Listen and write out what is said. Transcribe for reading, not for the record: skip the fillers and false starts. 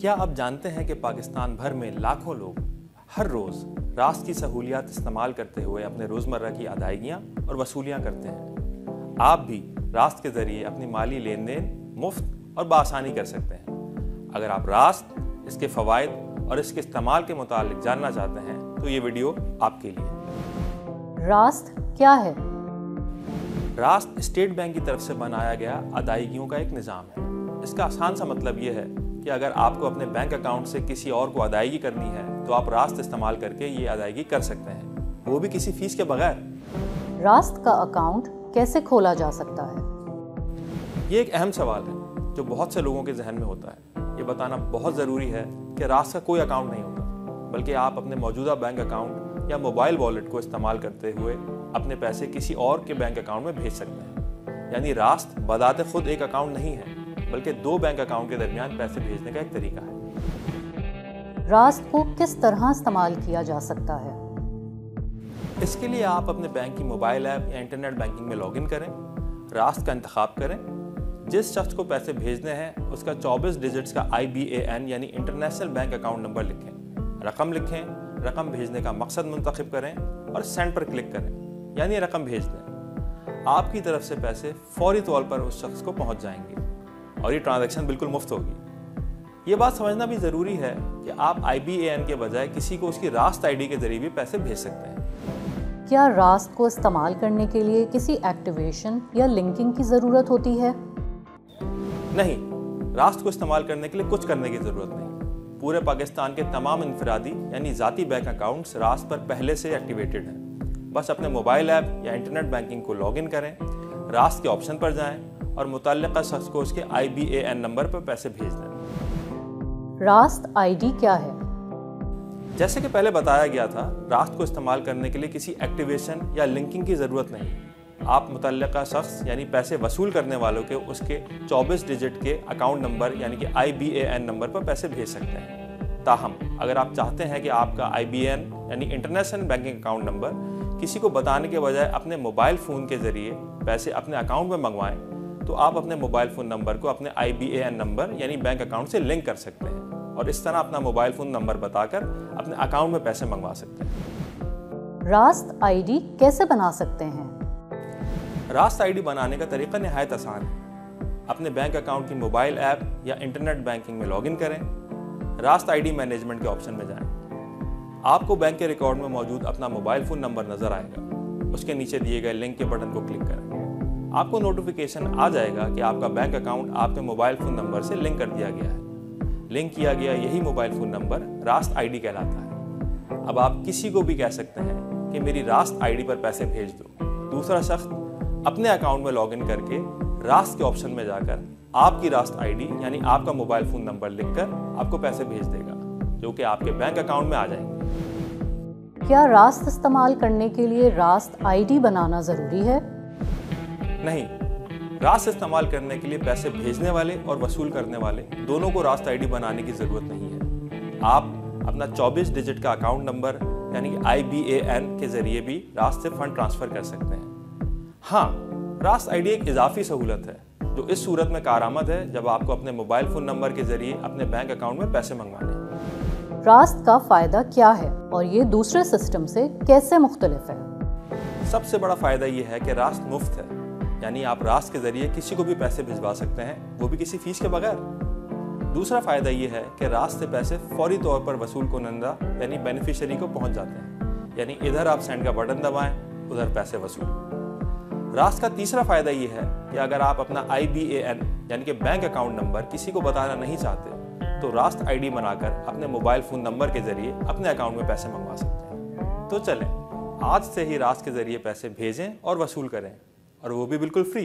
क्या आप जानते हैं कि पाकिस्तान भर में लाखों लोग हर रोज़ रास्त की सहूलियात इस्तेमाल करते हुए अपने रोज़मर्रा की अदायगियाँ और वसूलियाँ करते हैं। आप भी रास्त के ज़रिए अपनी माली लेन देन मुफ्त और बआसानी कर सकते हैं। अगर आप रास्त, इसके फ़वाइद और इसके इस्तेमाल के मुतालिक जानना चाहते हैं तो ये वीडियो आपके लिए। रास्त क्या है? रास्त स्टेट बैंक की तरफ से बनाया गया अदायगियों का एक निज़ाम है। इसका आसान सा मतलब ये है कि अगर आपको अपने बैंक अकाउंट से किसी और को अदायगी करनी है तो आप रास्त इस्तेमाल करके ये अदायगी कर सकते हैं, वो भी किसी फीस के बगैर। रास्त का अकाउंट कैसे खोला जा सकता है? ये एक अहम सवाल है जो बहुत से लोगों के जहन में होता है। ये बताना बहुत ज़रूरी है कि रास्त का कोई अकाउंट नहीं होता, बल्कि आप अपने मौजूदा बैंक अकाउंट या मोबाइल वॉलेट को इस्तेमाल करते हुए अपने पैसे किसी और के बैंक अकाउंट में भेज सकते हैं। यानी रास्त बदाते खुद एक अकाउंट नहीं है, बल्कि दो बैंक अकाउंट के दरमियान पैसे भेजने का एक तरीका है। रास्त को किस तरह इस्तेमाल किया जा सकता है? इसके लिए आप अपने बैंक की मोबाइल ऐप या इंटरनेट बैंकिंग में लॉगिन करें, रास्त का इंतखाब करें, जिस शख्स को पैसे भेजने हैं उसका 24 डिजिट्स का IBAN यानी इंटरनेशनल बैंक अकाउंट नंबर लिखें, रकम लिखें, रकम भेजने का मकसद मुंतखब करें और सेंड पर क्लिक करें, यानी रकम भेज दें। आपकी तरफ से पैसे फौरी तौर पर उस शख्स को पहुंच जाएंगे और ये ट्रांजैक्शन बिल्कुल मुफ्त होगी। ये बात समझना भी ज़रूरी है कि आप IBAN के बजाय किसी को उसकी रास्त ID के जरिए भी पैसे भेज सकते हैं। क्या रास्त को इस्तेमाल करने के लिए किसी एक्टिवेशन या लिंकिंग की ज़रूरत होती है? नहीं, रास्त को इस्तेमाल करने के लिए कुछ करने की ज़रूरत नहीं। पूरे पाकिस्तान के तमाम इनफरादी यानी ज़ाती बैंक अकाउंट्स रास्त पर पहले से एक्टिवेटेड हैं। बस अपने मोबाइल ऐप या इंटरनेट बैंकिंग को लॉगिन करें, रास्त के ऑप्शन पर जाएं और मुतल्लिका शख्स को उसके IBAN नंबर पर पैसे भेज दें। रास्त ID क्या है? जैसे कि पहले बताया गया था, रास्त को इस्तेमाल करने के लिए किसी एक्टिवेशन या लिंकिंग की ज़रूरत नहीं। आप मुतल्लिका शख्स यानी पैसे वसूल करने वालों के उसके 24 डिजिट के अकाउंट नंबर यानी कि IBAN नंबर पर पैसे भेज सकते हैं। ताहम अगर आप चाहते हैं कि आपका IBAN यानी इंटरनेशनल बैंकिंग अकाउंट नंबर किसी को बताने के बजाय अपने मोबाइल फ़ोन के ज़रिए पैसे अपने अकाउंट में मंगवाएं, तो आप अपने मोबाइल फ़ोन नंबर को अपने IBAN नंबर यानी बैंक अकाउंट से लिंक कर सकते हैं और इस तरह अपना मोबाइल फ़ोन नंबर बताकर अपने अकाउंट में पैसे मंगवा सकते हैं। रास्त ID कैसे बना सकते हैं? रास्त ID बनाने का तरीका निहायत आसान है। अपने बैंक अकाउंट की मोबाइल ऐप या इंटरनेट बैंकिंग में लॉगिन करें, रास्त ID मैनेजमेंट के ऑप्शन में जाएं। आपको बैंक के रिकॉर्ड में मौजूद अपना मोबाइल फ़ोन नंबर नज़र आएगा। उसके नीचे दिए गए लिंक के बटन को क्लिक करें। आपको नोटिफिकेशन आ जाएगा कि आपका बैंक अकाउंट आपके मोबाइल फ़ोन नंबर से लिंक कर दिया गया है। लिंक किया गया यही मोबाइल फ़ोन नंबर रास्त ID कहलाता है। अब आप किसी को भी कह सकते हैं कि मेरी रास्त ID पर पैसे भेज दो। दूसरा शख्स अपने अकाउंट में लॉगिन करके रास्त के ऑप्शन में जाकर आपकी रास्त ID यानी आपका मोबाइल फ़ोन नंबर लिखकर आपको पैसे भेज देगा, जो कि आपके बैंक अकाउंट में आ जाएंगे। क्या रास्त इस्तेमाल करने के लिए रास्त ID बनाना ज़रूरी है? नहीं, रास्त इस्तेमाल करने के लिए पैसे भेजने वाले और वसूल करने वाले दोनों को रास्त ID बनाने की ज़रूरत नहीं है। आप अपना 24 डिजिट का अकाउंट नंबर यानी कि IBAN के ज़रिए भी रास्त से फ़ंड ट्रांसफ़र कर सकते हैं। हाँ, रास्त ID एक इजाफी सहूलत है जो इस सूरत में कारआमद है जब आपको अपने मोबाइल फ़ोन नंबर के ज़रिए अपने बैंक अकाउंट में पैसे मंगवाने हैं। रास्त का फ़ायदा क्या है और ये दूसरे सिस्टम से कैसे मुख्तलिफ है? सबसे बड़ा फ़ायदा ये है कि रास्त मुफ्त है, यानी आप रास्त के ज़रिए किसी को भी पैसे भिजवा सकते हैं, वो भी किसी फीस के बगैर। दूसरा फ़ायदा ये है कि रास्त से पैसे फौरी तौर पर वसूल कुनंदा यानी बेनिफिशियरी को पहुंच जाते हैं, यानी इधर आप सेंड का बटन दबाएं, उधर पैसे वसूल। रास्त का तीसरा फ़ायदा ये है कि अगर आप अपना IBAN यानी कि बैंक अकाउंट नंबर किसी को बताना नहीं चाहते तो रास्त ID बनाकर अपने मोबाइल फ़ोन नंबर के ज़रिए अपने अकाउंट में पैसे मंगवा सकते हैं। तो चलें, आज से ही रास्त के ज़रिए पैसे भेजें और वसूल करें, और वो भी बिल्कुल फ्री।